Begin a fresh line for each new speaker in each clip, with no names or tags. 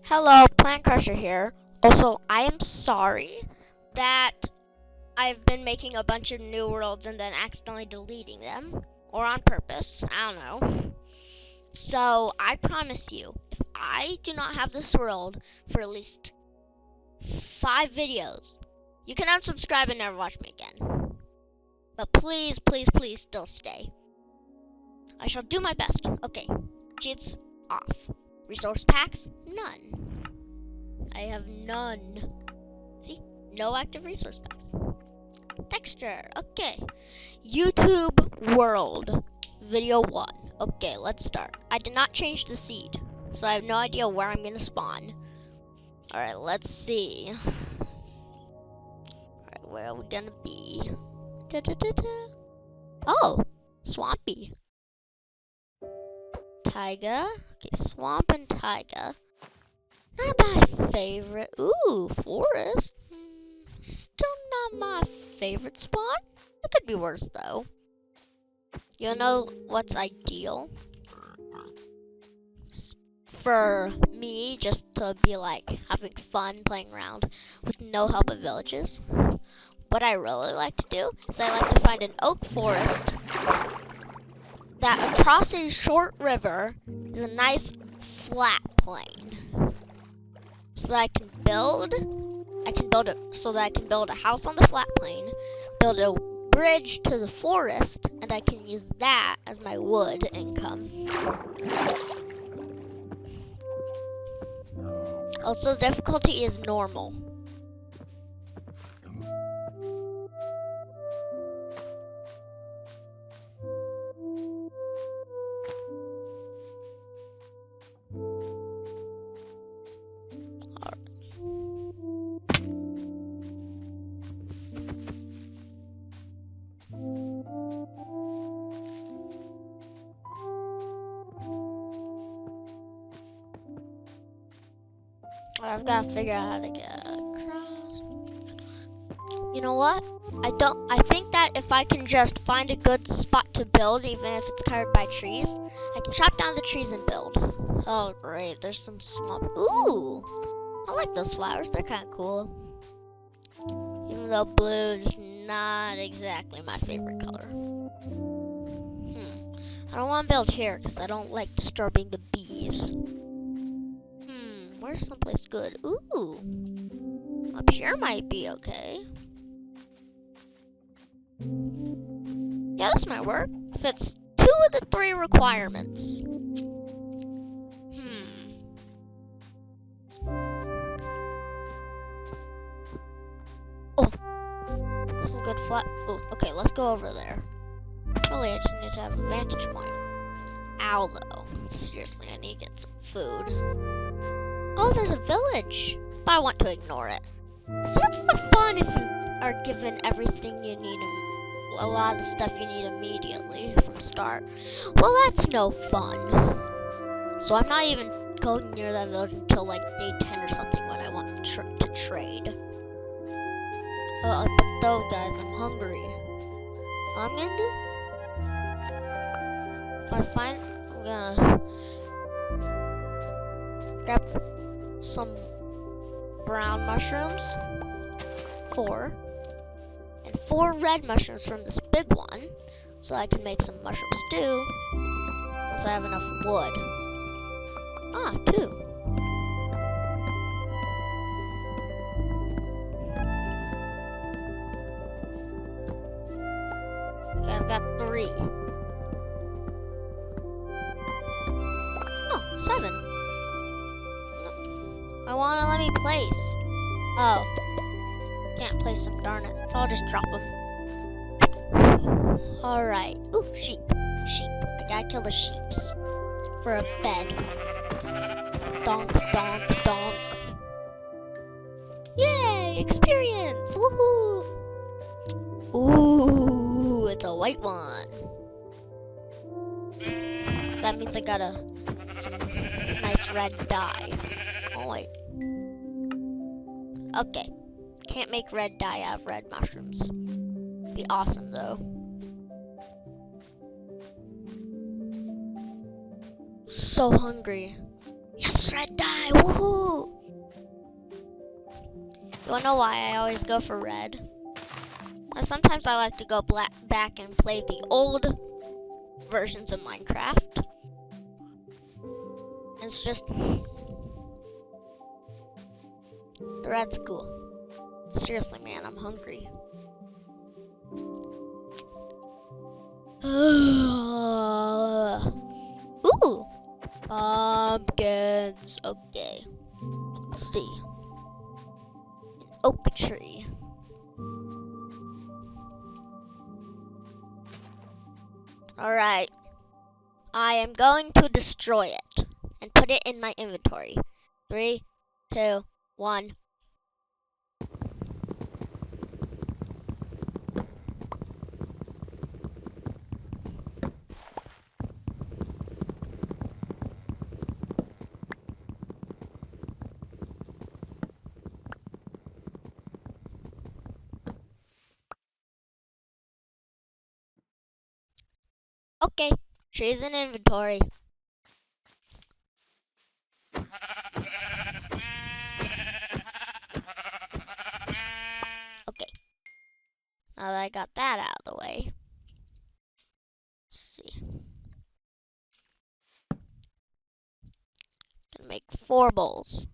Hello, Plant Crusher here. Also, I am sorry that I've been making a bunch of new worlds and then accidentally deleting them. Or on purpose. I don't know. So, I promise you, if I do not have this world for at least 5 videos, you can unsubscribe and never watch me again. But please, please, please still stay. I shall do my best. Okay, cheats off. Resource packs? None. I have none. See? No active resource packs. Texture. Okay. YouTube world. Video 1. Okay, let's start. I did not change the seed, so I have no idea where I'm going to spawn. Alright, let's see. Alright, where are we going to be? Oh, swampy. Taiga. Okay, swamp and taiga. Not my favorite. Ooh, forest. Still not my favorite spawn. It could be worse though. You know what's ideal? For me, just to be like having fun playing around with no help of villages. What I really like to do is I like to find an oak forest that across a short river is a nice flat plain. So that I can build it so that I can build a house on the flat plain, build a bridge to the forest, and I can use that as my wood income. Also, difficulty is normal. I've got to figure out how to get across. You know what? I think that if I can just find a good spot to build, even if it's covered by trees, I can chop down the trees and build. Oh, great. There's some swamp. Ooh! I like those flowers. They're kind of cool. Even though blue is not exactly my favorite color. I don't want to build here because I don't like disturbing the bees. Where's someplace good? Ooh. Up here might be okay. Yeah, this might work. Fits 2 of the 3 requirements. Oh. Some good flat. Oh, okay, let's go over there. Really, I just need to have a vantage point. Ow, though. Seriously, I need to get some food. Oh, there's a village, but I want to ignore it. So what's the fun if you are given everything you need, a lot of the stuff you need immediately from start? Well, that's no fun. So I'm not even going near that village until like day 10 or something when I want to trade. But though, guys, I'm hungry. What I'm gonna do? If I find, I'm gonna grab some brown mushrooms, 4, and 4 red mushrooms from this big one, so I can make some mushroom stew once I have enough wood. Ah, 2. Okay, I've got 3. Oh, 7. I wanna let me place. Oh. Can't place them, darn it. So I'll just drop them. Alright. Ooh, sheep. Sheep. I gotta kill the sheeps. For a bed. Donk, donk, donk. Yay! Experience! Woohoo! Ooh, it's a white one. That means I got some nice red dye. Oh, wait. Okay. Can't make red dye out of red mushrooms. Be awesome though. So hungry. Yes, red die. Woohoo! You wanna know why I always go for red? Sometimes I like to go back and play the old versions of Minecraft. It's just the red's cool. Seriously, man, I'm hungry. Ooh, pumpkins. Okay, let's see. An oak tree. All right. I am going to destroy it and put it in my inventory. 3, 2, 1. Okay, trees in inventory. Okay, now that I got that out of the way, let's see. Gonna make 4 bowls.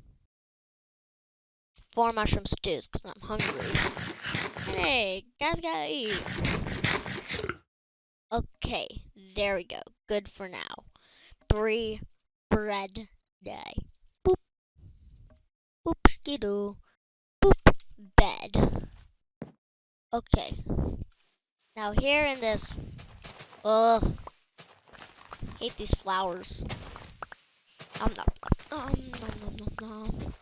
4 mushroom stews because I'm hungry. Hey, guys gotta eat. Okay, there we go. Good for now. 3 bread day. Boop, boop, skidoo. Boop, bed. Okay, now here in this, ugh, hate these flowers. Nom nom nom nom nom nom.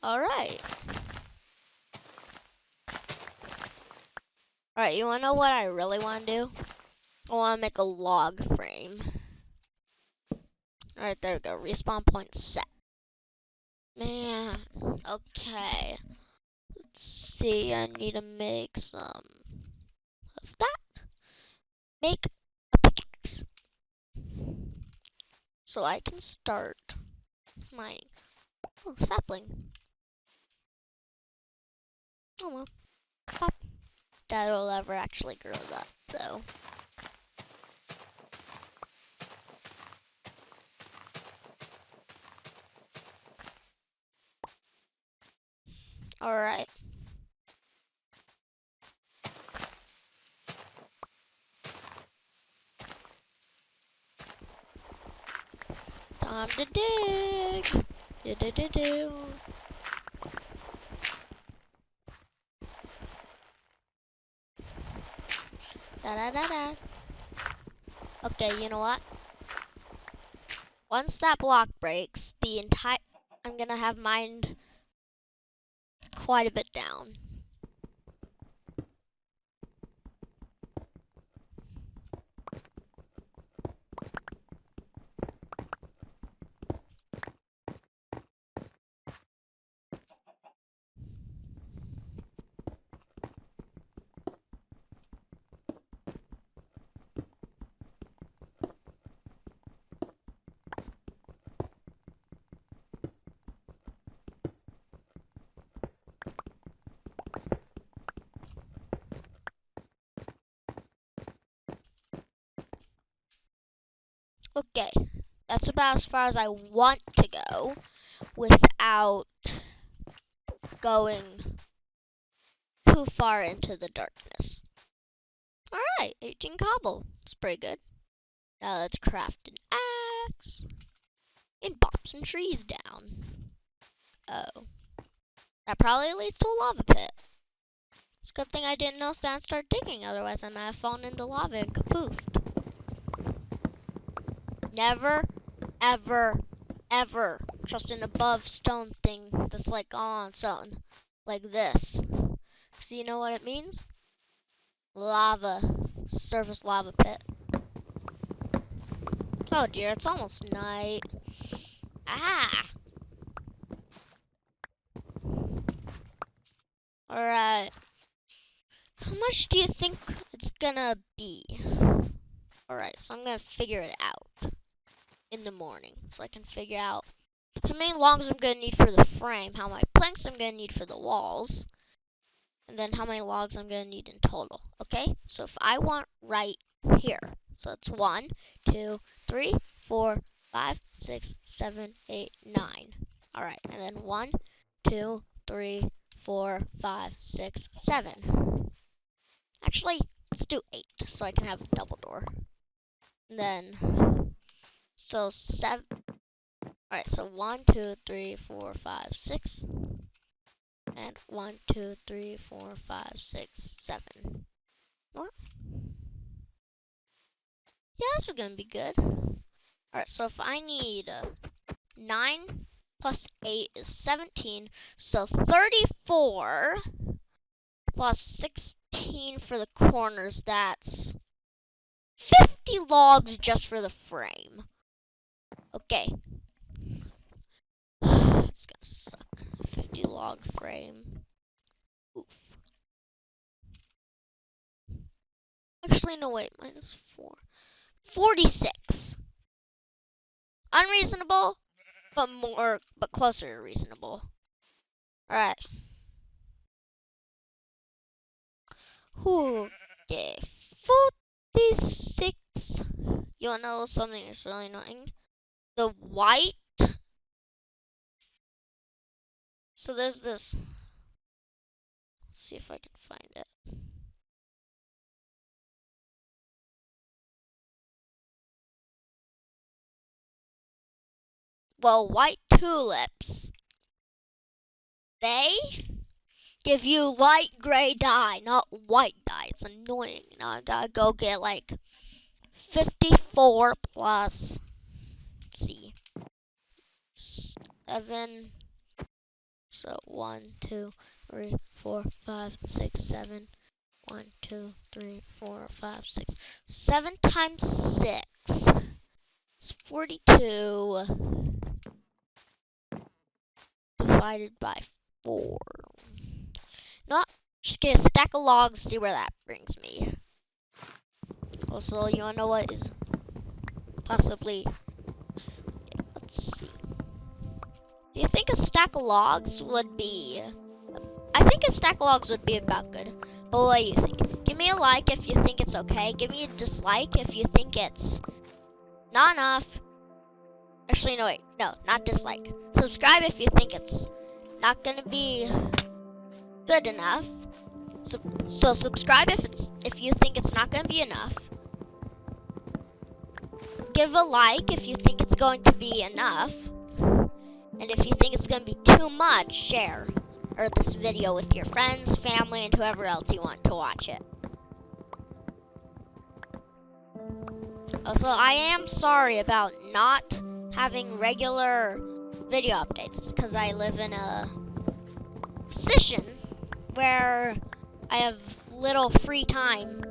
Alright. Alright, you wanna know what I really wanna do? I wanna make a log frame. Alright, there we go. Respawn point set. Man, okay. Let's see, I need to make some of that. Make a pickaxe. So I can start mining. Oh, sapling. Oh well. Pop. That'll ever actually grow up, though. Alright. Time to dig. Do. Da da da da. Okay, you know what? Once that block breaks, I'm gonna have mined quite a bit down. Okay, that's about as far as I want to go without going too far into the darkness. Alright, 18 cobble. It's pretty good. Now let's craft an axe and bop some trees down. Oh. That probably leads to a lava pit. It's a good thing I didn't know that and start digging, otherwise I might have fallen into lava and kapoofed. Never, ever, ever trust an above stone thing that's like on something like this. So you know what it means? Lava. Surface lava pit. Oh dear, it's almost night. Ah! Alright. How much do you think it's gonna be? Alright, so I'm gonna figure it out in the morning. So I can figure out how many logs I'm gonna need for the frame, how many planks I'm gonna need for the walls, and then how many logs I'm gonna need in total. Okay? So if I want right here, so it's 1, 2, 3, 4, 5, 6, 7, 8, 9. Alright, and then 1, 2, 3, 4, 5, 6, 7. Actually, let's do 8 so I can have a double door. And then, so 7. Alright, so 1, 2, 3, 4, 5, 6. And 1, 2, 3, 4, 5, 6, 7. What? Yeah, this is gonna be good. Alright, so if I need 9 plus 8 is 17, so 34 plus 16 for the corners, that's 50 logs just for the frame. Okay. It's gonna suck. 50 log frame. Oof. Actually, no, wait, minus 4. 46. Unreasonable, but closer to reasonable. Alright. Okay. 46. You wanna know something that's really annoying? The white. So there's this. Let's see if I can find it. Well, white tulips, they give you light gray dye, not white dye. It's annoying. Now I gotta go get like 54 plus, let's see, 7. So 1, 2, 3, 4, 5, 6, 7. 1, 2, 3, 4, 5, 6. 7 times 6. It's 42 divided by 4. Not just get a stack of logs, see where that brings me. Also, you wanna know what is possibly. Let's see. Do you think a stack of logs would be? I think a stack of logs would be about good. But what do you think? Give me a like if you think it's okay. Give me a dislike if you think it's not enough. Actually, no, wait. No, not dislike. Subscribe if you think it's not gonna be good enough. So subscribe if you think it's not gonna be enough. Give a like if you think it's going to be enough. And if you think it's gonna be too much, share this video with your friends, family, and whoever else you want to watch it. Also, I am sorry about not having regular video updates because I live in a position where I have little free time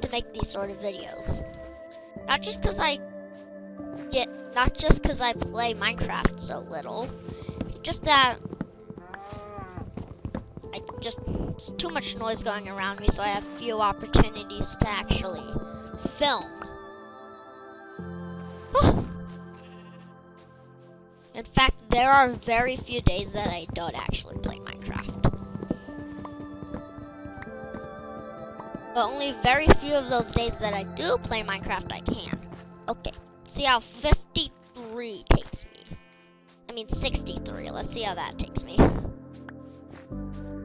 to make these sort of videos. Not just because I play Minecraft so little. It's just that it's too much noise going around me, so I have few opportunities to actually film. In fact, there are very few days that I don't actually play Minecraft. But only very few of those days that I do play Minecraft, I can. Okay, see how 53 takes me. I mean 63, let's see how that takes me.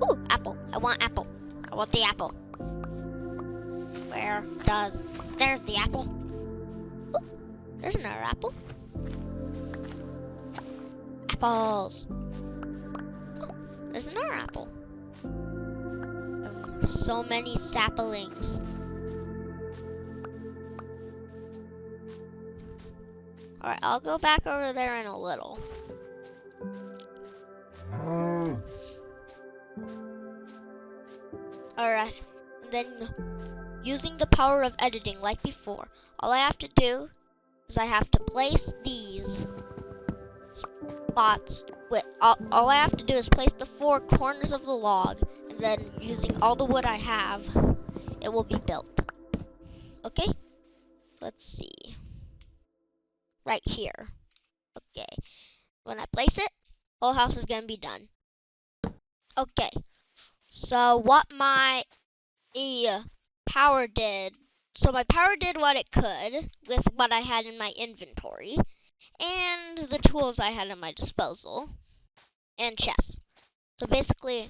Ooh, apple. I want apple. I want the apple. There's the apple. Ooh, there's another apple. Apples. Oh, there's another apple. So many saplings. Alright, I'll go back over there in a little. Alright, and then using the power of editing like before, all I have to do is I have to place these spots with all I have to do is place the 4 corners of the log, and And then using all the wood I have, it will be built. Okay? Let's see. Right here. Okay. When I place it, whole house is gonna be done. Okay. So what my power did. So my power did what it could with what I had in my inventory and the tools I had at my disposal and chests. So basically,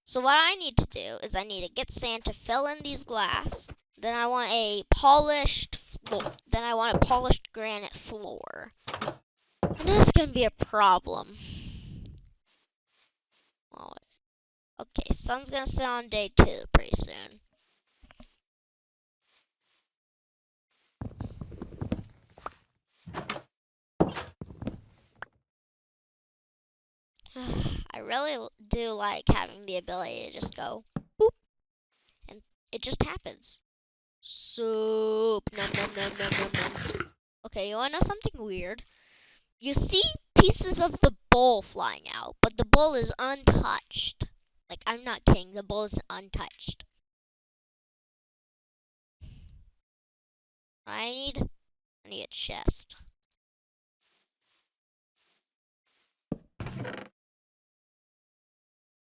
so what I need to do is I need to get sand to fill in these glass. Then I want a polished floor. Then I want a polished granite floor. And that's gonna be a problem. Oh, okay, sun's gonna set on day 2 pretty soon. I really do like having the ability to just go boop, and it just happens. Soup. Nom nom nom nom nom nom. Okay, you wanna know something weird? You see pieces of the bowl flying out, but the bowl is untouched. Like, I'm not kidding, the bowl is untouched. I need a chest.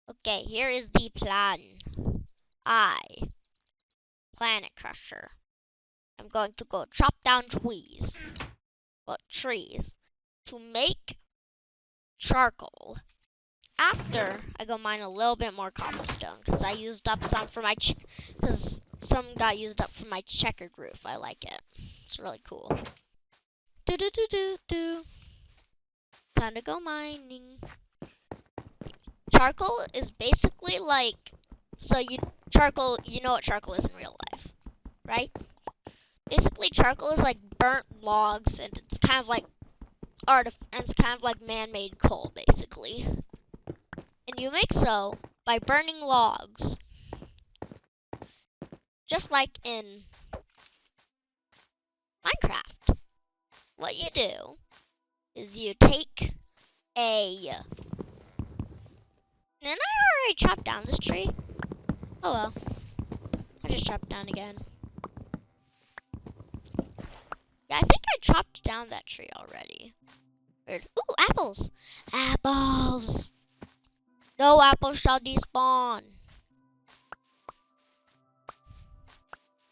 Okay, here is the plan. Planet Crusher. I'm going to go chop down trees. Well, trees. To make charcoal. After I go mine a little bit more cobblestone, because I used up some for my, because some got used up for my checkered roof. I like it. It's really cool. Do do do do do. Time to go mining. Charcoal is basically like, charcoal. You know what charcoal is in real life, right? Basically, charcoal is like burnt logs, and it's kind of like man-made coal, basically. And you make so by burning logs. Just like in Minecraft. What you do is you take a... Didn't I already chop down this tree? Oh well. I just chopped down again. Yeah, I think I chopped down that tree already. Weird. Ooh, apples! Apples! No apples shall despawn.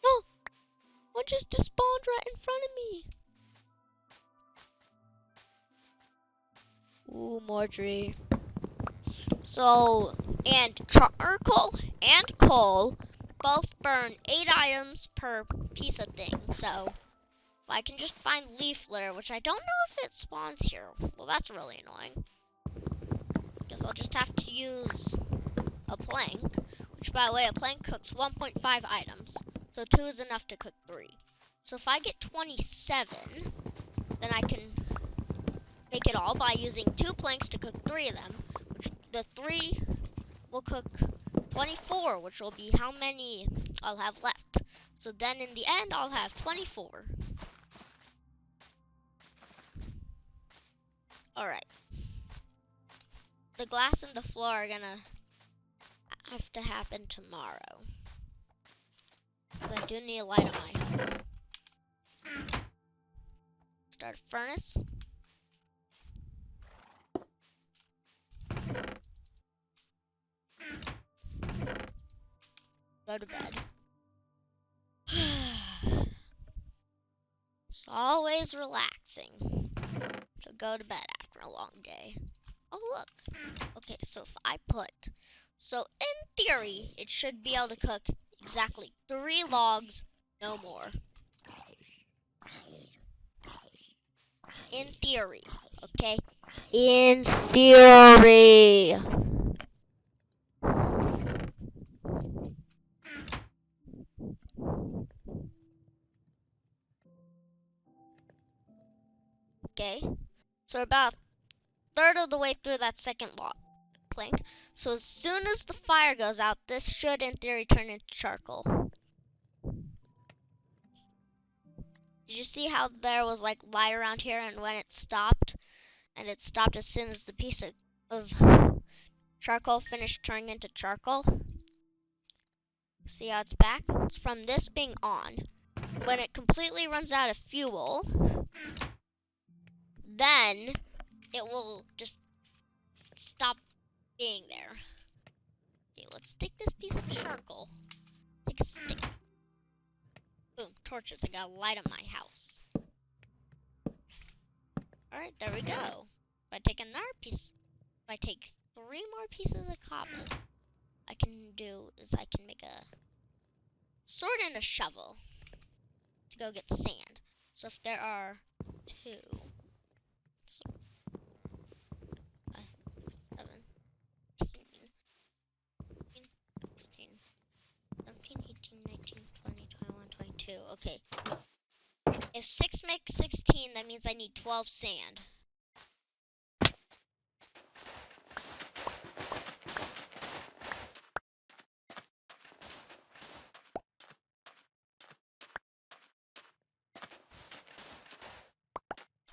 No! One just despawned right in front of me. Ooh, more tree. So, and charcoal and coal both burn 8 items per piece of thing. So, I can just find leaf litter, which I don't know if it spawns here. Well, that's really annoying. Guess I'll just have to use a plank, which, by the way, a plank cooks 1.5 items. So 2 is enough to cook 3. So if I get 27, then I can make it all by using 2 planks to cook 3 of them. Which the 3 will cook 24, which will be how many I'll have left. So then in the end, I'll have 24. Alright. The glass and the floor are gonna have to happen tomorrow. So I do need a light on my home. Start a furnace. Go to bed. It's always relaxing to go to bed after a long day. Oh, look. Okay, so if I put... So, in theory, it should be able to cook exactly 3 logs, no more. In theory, okay? In theory. Okay, so about a third of the way through that second log plank. So as soon as the fire goes out, this should, in theory, turn into charcoal. Did you see how there was like light around here, and when it stopped, and it stopped as soon as the piece of charcoal finished turning into charcoal? See how it's back? It's from this being on. When it completely runs out of fuel, then it will just stop being there. Okay, let's take this piece of charcoal. Take a stick. Boom, torches. I gotta light up my house. Alright, there we go. If I take another piece, if I take 3 more pieces of cobble, I can make a sword and a shovel to go get sand. So if there are 2, so 5, 6, 7, 18, 16, 17, 18, 19, 20, 21, 22. Okay. If 6 makes 16, that means I need 12 sand.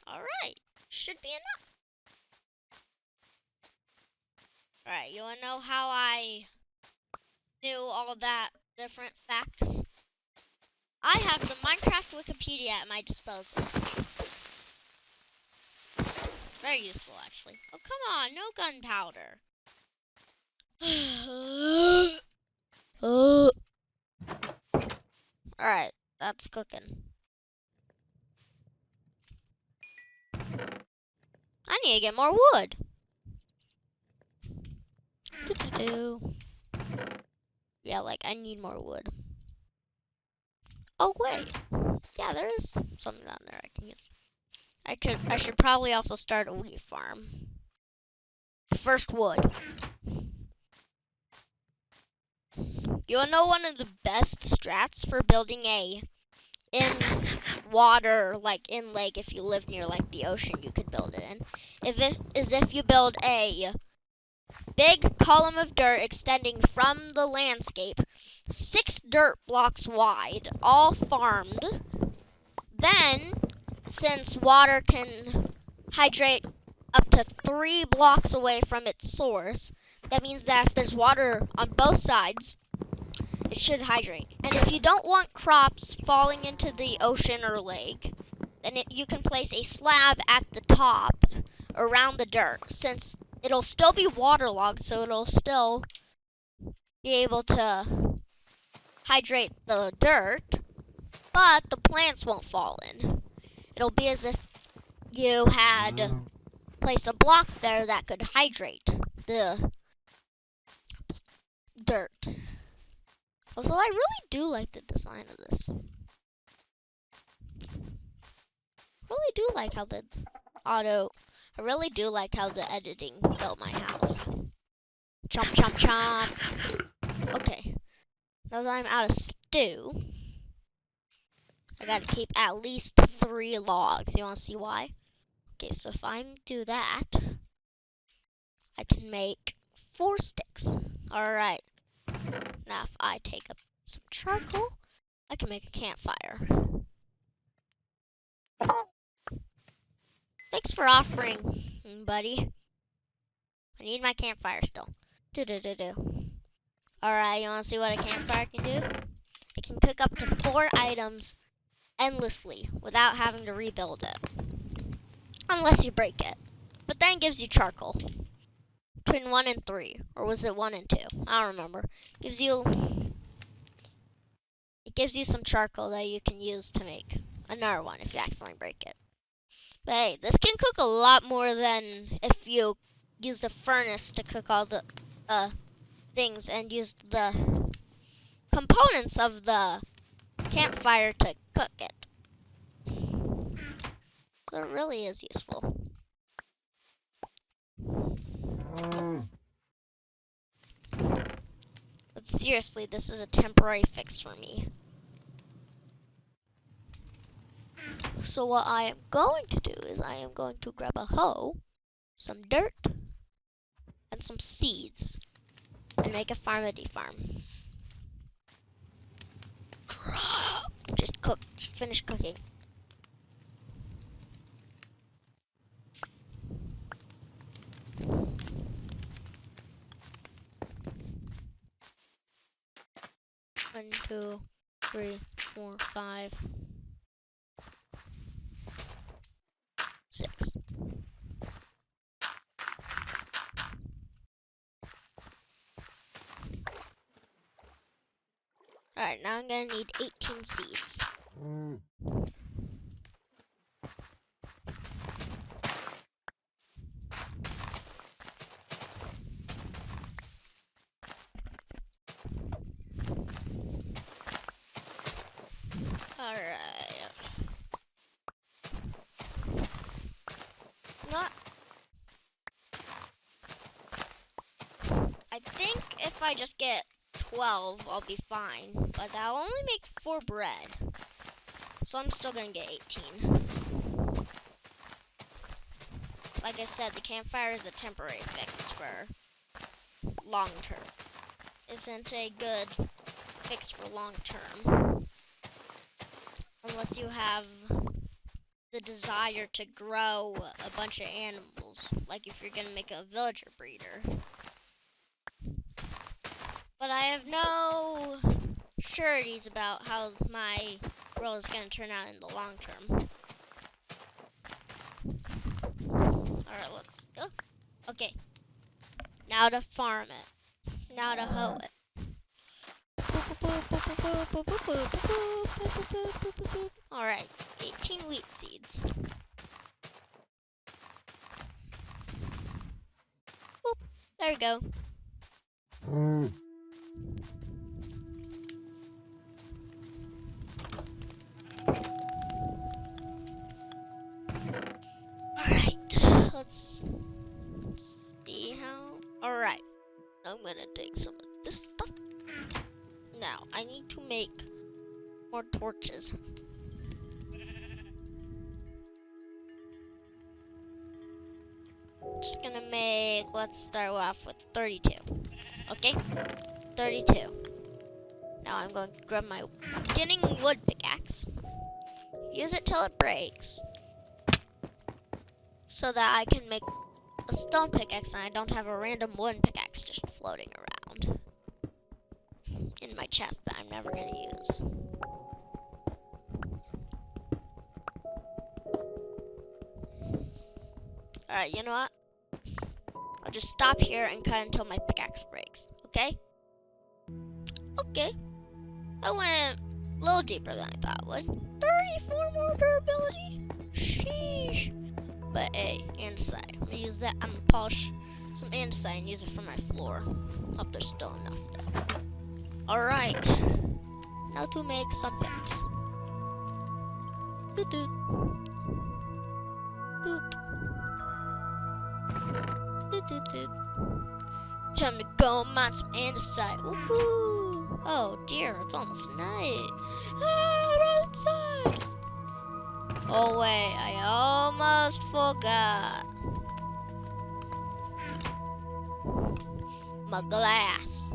Alright, should be enough. Alright, you wanna know how I knew all that different facts? I have the Minecraft Wikipedia at my disposal. Very useful, actually. Oh, come on, no gunpowder. Alright, that's cooking. I need to get more wood. Yeah, like, I need more wood. Oh, wait. Yeah, there is something down there I can use. I should probably also start a wheat farm. First wood. You wanna know one of the best strats for building a in water, like in lake, if you live near like the ocean, you could build it in. If you build a big column of dirt extending from the landscape, 6 dirt blocks wide, all farmed. Then, since water can hydrate up to 3 blocks away from its source, that means that if there's water on both sides, it should hydrate. And if you don't want crops falling into the ocean or lake, then you can place a slab at the top around the dirt, since it'll still be waterlogged, so it'll still be able to hydrate the dirt, but the plants won't fall in. It'll be as if you had placed a block there that could hydrate the dirt. Also, I really do like the design of this. I really do like how the editing built my house. Chomp, chomp, chomp. Okay. Now that I'm out of stew, I gotta keep at least 3 logs. You wanna see why? Okay, so if I do that, I can make 4 sticks. Alright. Now if I take up some charcoal, I can make a campfire. Thanks for offering, buddy. I need my campfire still. Alright, you wanna see what a campfire can do? It can cook up to 4 items endlessly without having to rebuild it. Unless you break it. But then it gives you charcoal. Between 1 and 3. Or was it 1 and 2? I don't remember. It gives you some charcoal that you can use to make another one if you accidentally break it. But hey, this can cook a lot more than if you used a furnace to cook all the things and used the components of the campfire to cook it. So it really is useful. But seriously, this is a temporary fix for me. So what I am going to do is I am going to grab a hoe, some dirt, and some seeds, and make a farmity farm. Just finish cooking. 2, 3, 4, 5, 6. Alright, now I'm gonna need 18 seeds. Alright. Not. I think if I just get 12, I'll be fine. But that'll only make 4 bread. So I'm still gonna get 18. Like I said, the campfire is a temporary fix for long term. Isn't a good fix for long term. Unless you have the desire to grow a bunch of animals. Like if you're gonna make a villager breeder. But I have no sureties about how my world is gonna turn out in the long term. Alright, let's go. Okay. Now to farm it. Now to hoe it. Alright, 18 wheat seeds. Boop, there we go. Alright, let's see how. Alright, I'm gonna take some of this stuff. Now, I need to make more torches. Just gonna make, let's start off with 32. Okay? 32. Now I'm going to grab my beginning wood pickaxe. Use it till it breaks. So that I can make a stone pickaxe and I don't have a random wooden pickaxe just floating around in my chest that I'm never gonna use. Alright, you know what? I'll just stop here and cut until my pickaxe breaks, okay? Okay. I went a little deeper than I thought it would. 34 more durability? Sheesh. But hey, andesite. I'm gonna use that. I'm gonna polish some andesite and use it for my floor. Hope there's still enough though. Alright. Now to make some picks. Doot doot. Doot. Doot doot doot. Time to go mine some andesite. Woohoo! Oh dear, it's almost night. Ah, right inside. Oh wait, I almost forgot. My glass.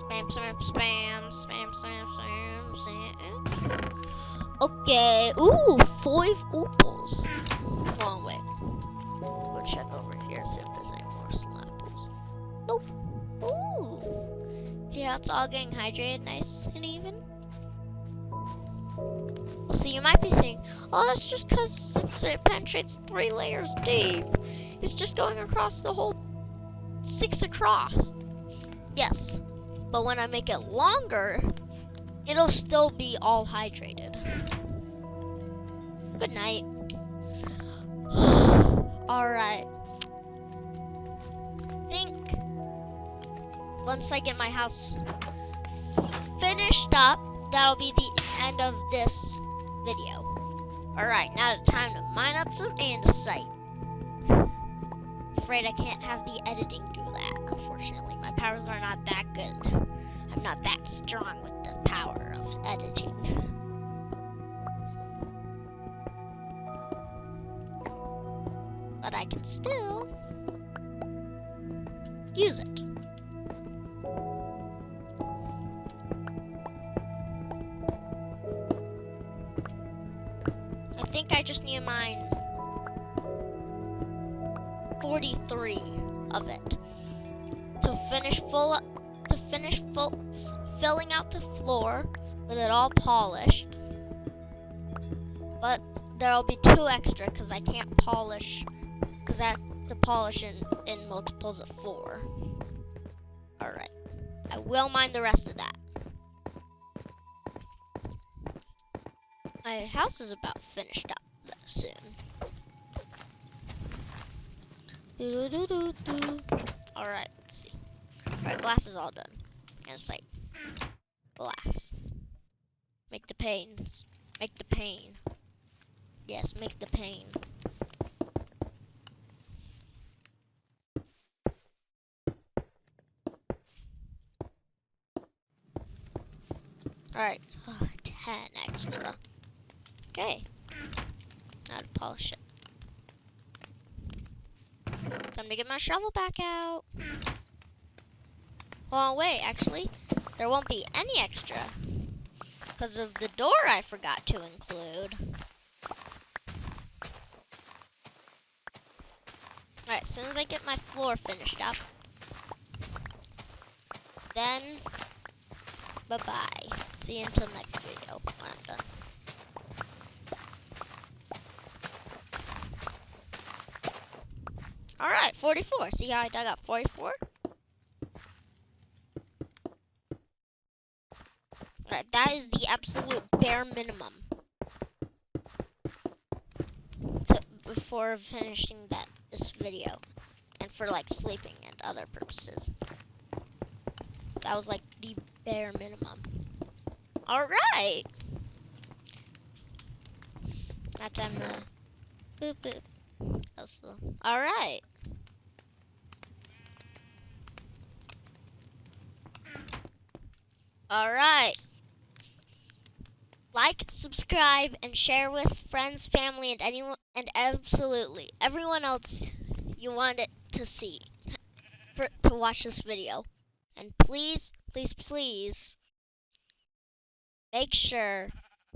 Spam, spam, spam, spam, spam, spam, spam. Okay, ooh, 5 opals. Oh wait. Go check over here, see if there's any more slapples. Nope. Ooh. See how it's all getting hydrated nice and even? See, you might be thinking, oh, that's just because it penetrates 3 layers deep. It's just going across the whole 6 across. Yes, but when I make it longer, it'll still be all hydrated. Good night. Alright. I think once I get my house finished up, that'll be the end of this video. Alright, now it's time to mine up some andesite. Afraid I can't have the editing do that, unfortunately. My powers are not that good. I'm not that strong with the power of editing. But I can still use it. I think I just need to mine 43 of it to finish filling out the floor with it all polished. But there'll be 2 extra because I can't polish, because I have to polish in multiples of 4. Alright, I will mine the rest of that. My house is about finished up soon. Alright, let's see. Alright, glass is all done. And it's like glass. Make the panes. Make the pane. Yes, make the pane. Alright, 10 extra. Okay. Now to polish it. Time to get my shovel back out. Well, wait, actually, there won't be any extra because of the door I forgot to include. Alright, as soon as I get my floor finished up, then bye-bye. See you until next video when I'm done. Alright, 44. See how I dug up 44? Alright, that is the absolute bare minimum before finishing this video. And for like sleeping and other purposes. That was like the bare minimum. Alright! Now time to boop boop. Alright. Alright. Like, subscribe, and share with friends, family, and anyone, and absolutely everyone else you want it to see, to watch this video. And please, please, please, make sure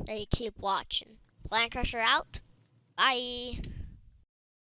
that you keep watching. Plant Crusher out. Bye.